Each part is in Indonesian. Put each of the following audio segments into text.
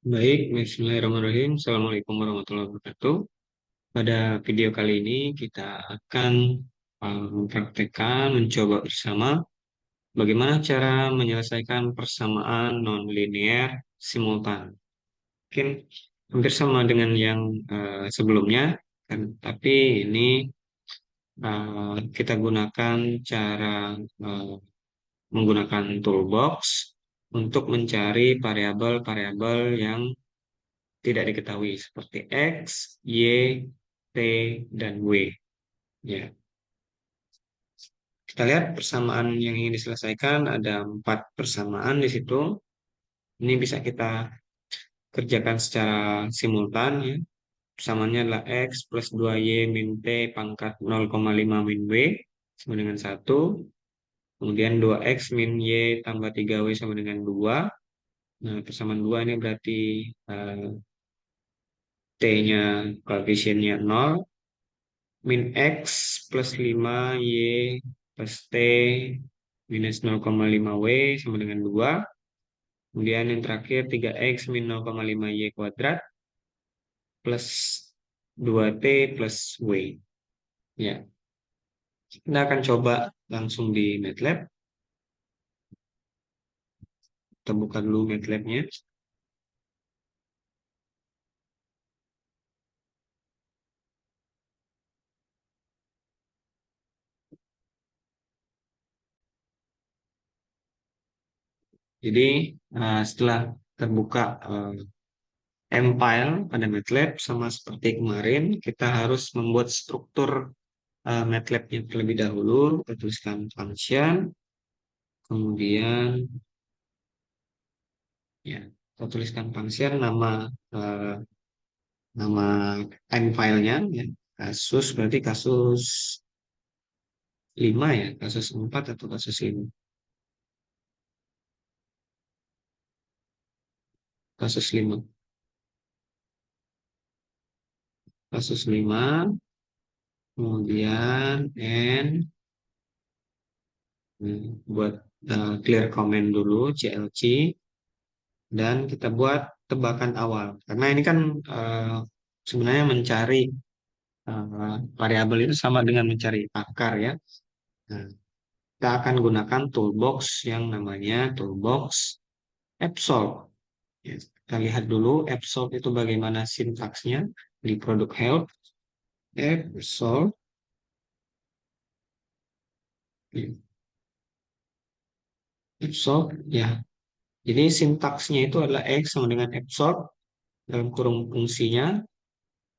Baik, bismillahirrahmanirrahim. Assalamualaikum warahmatullahi wabarakatuh. Pada video kali ini kita akan mempraktekkan, mencoba bersama bagaimana cara menyelesaikan persamaan non-linear simultan. Mungkin hampir sama dengan yang sebelumnya, kan? Tapi ini kita gunakan cara eh, menggunakan toolbox untuk mencari variabel-variabel yang tidak diketahui seperti X, Y, T, dan W. Ya, kita lihat persamaan yang ingin diselesaikan ada 4 persamaan di situ. Ini bisa kita kerjakan secara simultan. Ya. Persamaannya adalah X plus 2Y min T pangkat 0,5 min W sama dengan 1. Kemudian 2X min Y tambah 3W sama dengan 2. Nah, persamaan 2 ini berarti eh, T-nya koefisiennya 0. Min X plus 5Y plus T minus 0,5W sama dengan 2. Kemudian yang terakhir 3X min 0,5Y kuadrat plus 2T plus W. Ya, kita akan coba langsung di MATLAB. Kita buka dulu MATLAB-nya. Jadi setelah terbuka M-file pada MATLAB sama seperti kemarin, kita harus membuat struktur MATLAB-nya terlebih dahulu. Kita tuliskan function. Kemudian ya kita tuliskan function eh, nama time filenya ya. Kasus berarti kasus 5 ya, kasus 4 atau kasus 5. Kasus 5. Kasus 5 kemudian buat clear comment dulu CLC dan kita buat tebakan awal. Karena ini kan eh, sebenarnya mencari variabel itu sama dengan mencari akar ya. Nah, kita akan gunakan toolbox yang namanya toolbox Absolve. Ya, kita lihat dulu Absolve itu bagaimana sintaksnya di produk help. Absolve. Ya, Absolve. Ya. Jadi sintaksnya itu adalah X sama dengan Absolve dalam kurung fungsinya,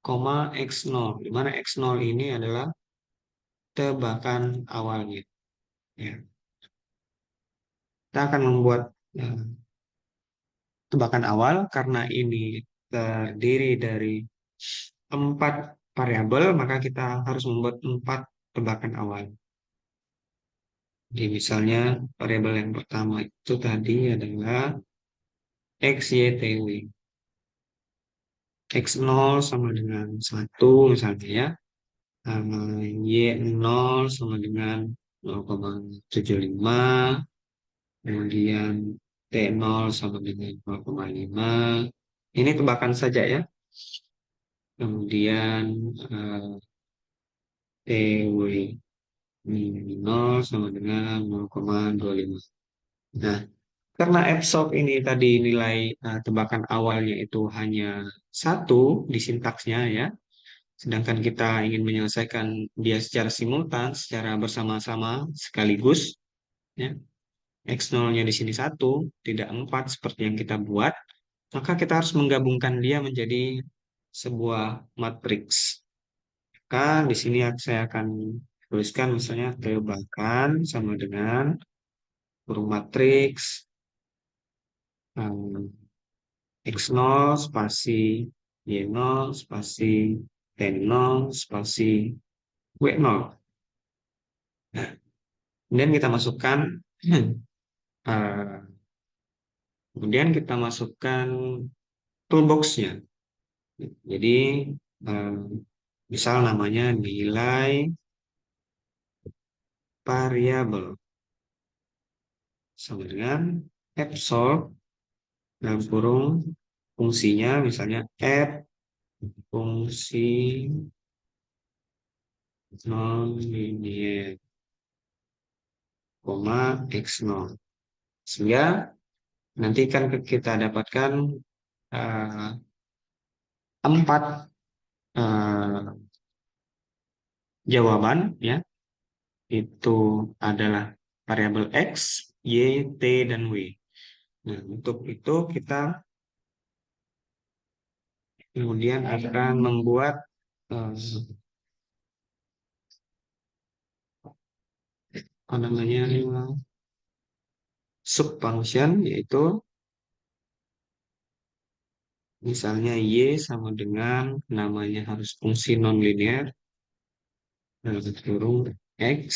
koma X0. Di mana X0 ini adalah tebakan awalnya. Ya. Kita akan membuat tebakan awal karena ini terdiri dari 4 variabel, maka kita harus membuat 4 tebakan awal. Jadi misalnya variabel yang pertama itu tadi adalah X, Y, T, W. X0 sama dengan 1 misalnya ya. Y0 sama dengan 0,75. Kemudian T0 sama dengan 0,5. Ini tebakan saja ya. Kemudian TW min 0 sama dengan 0,25. Nah, karena F-sub ini tadi nilai tebakan awalnya itu hanya 1 di sintaksnya ya, sedangkan kita ingin menyelesaikan dia secara simultan, secara bersama-sama sekaligus, ya. X0-nya di sini 1, tidak 4 seperti yang kita buat, maka kita harus menggabungkan dia menjadi sebuah matriks. Maka di sini saya akan tuliskan misalnya tebakan sama dengan kurung matriks X0 spasi Y0 spasi T0 spasi W0. Nah, kemudian kita masukkan eh, kemudian kita masukkan toolbox-nya. Jadi eh, misal namanya nilai variabel sama dengan absolve dalam kurung fungsinya, misalnya add fungsi non-linear, koma x0. Sehingga nanti kan kita dapatkan eh, 4 jawaban ya, itu adalah variabel x, y, t, dan w. Nah, untuk itu kita kemudian akan membuat eh, apa namanya subfunction, yaitu misalnya y sama dengan namanya harus fungsi nonlinear dalam kurung x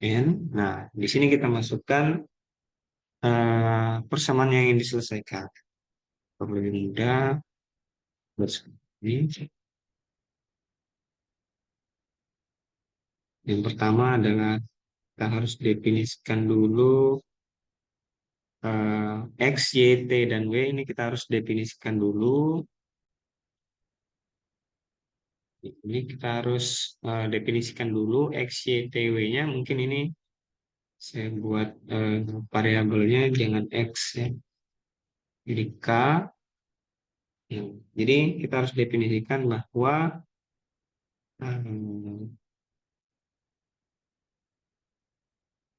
n. Nah, di sini kita masukkan persamaan yang ingin diselesaikan. Lebih mudah buat ini. Yang pertama adalah kita harus definisikan dulu x, y, t, dan w. Ini kita harus definisikan dulu. Ini kita harus definisikan dulu x, y, t, w-nya. Mungkin ini saya buat variabelnya jangan x ya. Jadi k. Ya. Jadi kita harus definisikan bahwa eh,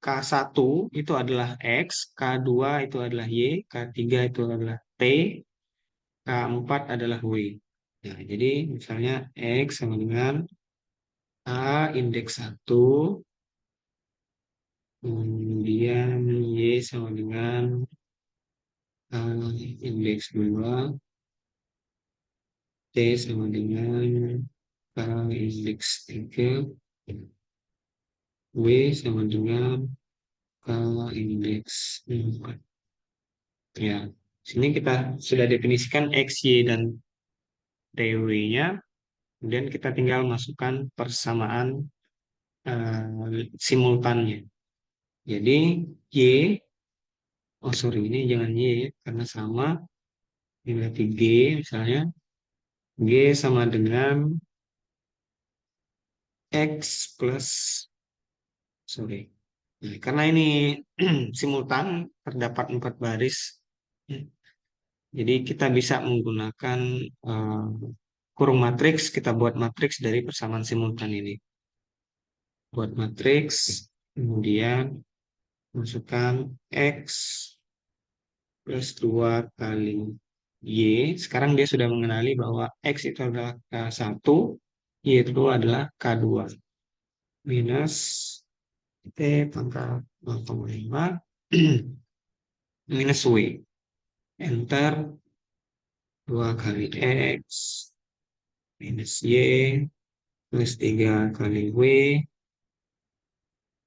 K1 itu adalah X, K2 itu adalah Y, K3 itu adalah T, K4 adalah W. Nah, jadi misalnya X sama dengan A indeks 1, kemudian Y sama dengan A indeks 2, T sama dengan K indeks 3, W sama dengan K indeks 4. Ya, sini kita sudah definisikan X, Y, dan TW-nya. Kemudian kita tinggal masukkan persamaan simultannya. Jadi Y, oh sorry ini jangan Y ya, karena sama. Ini berarti G misalnya. G sama dengan X plus, sorry. Nah, karena ini simultan, terdapat 4 baris. Ya. Jadi kita bisa menggunakan eh, kurung matriks, kita buat matriks dari persamaan simultan ini. Buat matriks, kemudian masukkan X plus 2 kali Y. Sekarang dia sudah mengenali bahwa X itu adalah K1, Y itu adalah K2. Minus T pangkat 0,5 minus W. Enter 2 kali X minus Y plus 3 kali W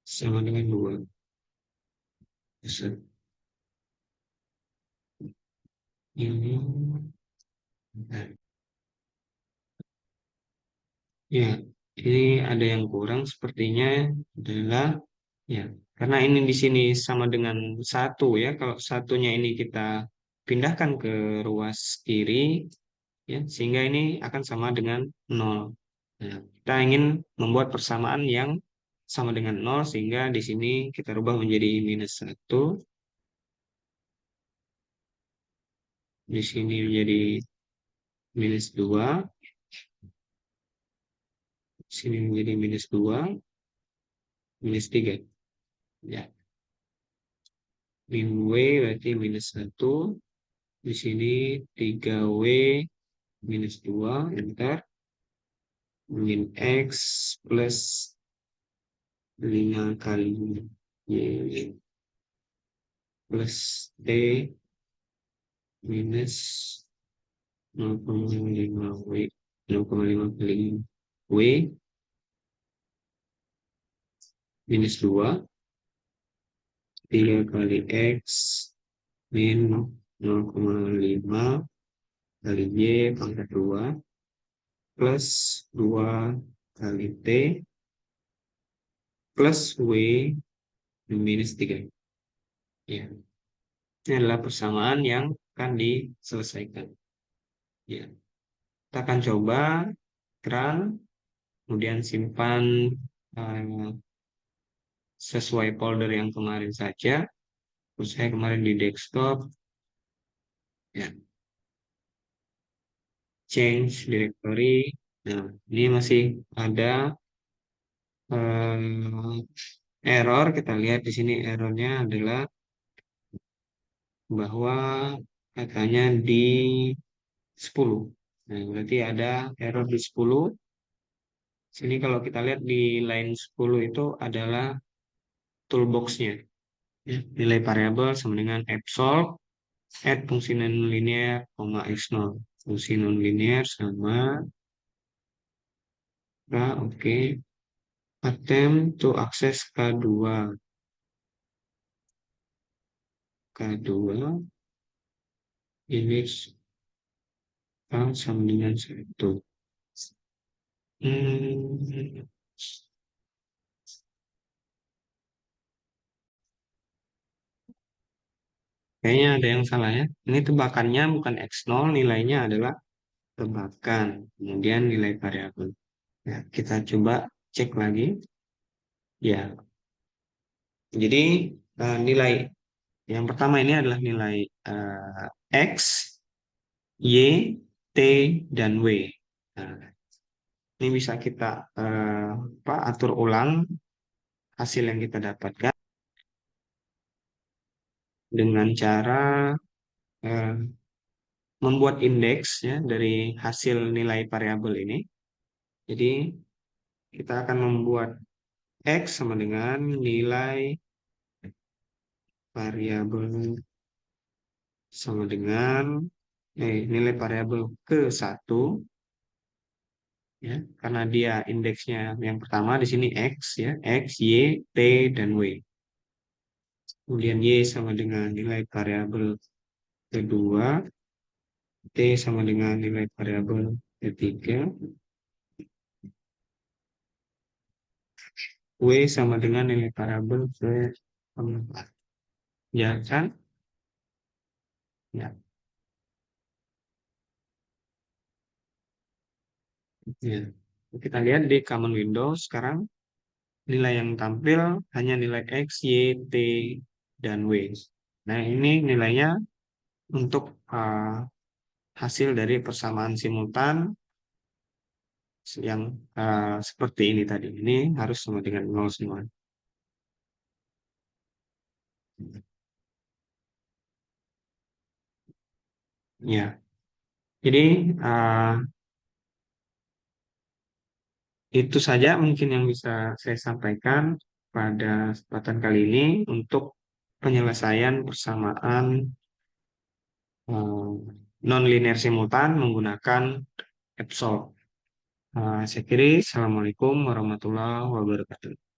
sama dengan 2. Ini ya, ini ada yang kurang sepertinya adalah ya, karena ini di sini sama dengan 1 ya. Kalau satunya ini kita pindahkan ke ruas kiri ya, sehingga ini akan sama dengan 0. Nah, kita ingin membuat persamaan yang sama dengan 0 sehingga di sini kita rubah menjadi minus 1. Di sini menjadi minus 2. Di sini menjadi minus 2, minus 3. Ya, min W berarti minus 1. Di sini 3W minus 2, enter. Min X plus 5 kali Y plus T minus 0,5 W, 0,5 kali W minus 2, 3 kali X min 0,5 kali Y pangkat 2 plus 2 kali T plus W minus 3. Ya. Ini adalah persamaan yang akan diselesaikan. Ya, kita akan coba run, kemudian simpan eh, sesuai folder yang kemarin saja. Terus saya kemarin di desktop, ya, change directory. Nah, ini masih ada error. Kita lihat di sini errornya adalah bahwa katanya di 10. Nah, berarti ada error di 10. Sini kalau kita lihat di line 10 itu adalah toolbox-nya. Ya, nilai variabel sama dengan absolve, add fungsi nonlinear, x0. Fungsi nonlinear sama K, oke. Attempt to access K2. K2 ini sama dengan 1. Hmm, kayaknya ada yang salah ya. Ini tebakannya bukan X0, nilainya adalah tebakan. Kemudian nilai variabel. Ya, kita coba cek lagi. Ya, jadi nilai yang pertama ini adalah nilai X, Y, T, dan W. Nah, ini bisa kita atur ulang hasil yang kita dapatkan dengan cara eh, membuat indeks ya dari hasil nilai variabel ini. Jadi kita akan membuat X sama dengan nilai variabel sama dengan nilai variabel ke satu ya, karena dia indeksnya yang pertama di sini X ya, X, Y, T, dan W. Kemudian Y sama dengan nilai variabel kedua, T sama dengan nilai variabel ketiga, W sama dengan nilai variabel keempat. Ya kan? Ya. Ya. Kita lihat di common window sekarang nilai yang tampil hanya nilai X, Y, T, dan W. Nah, ini nilainya untuk hasil dari persamaan simultan yang seperti ini tadi. Ini harus sama dengan nol semua. Ya, jadi itu saja mungkin yang bisa saya sampaikan pada kesempatan kali ini untuk penyelesaian persamaan non-linear simultan menggunakan Epsol. Saya kira, Assalamualaikum warahmatullahi wabarakatuh.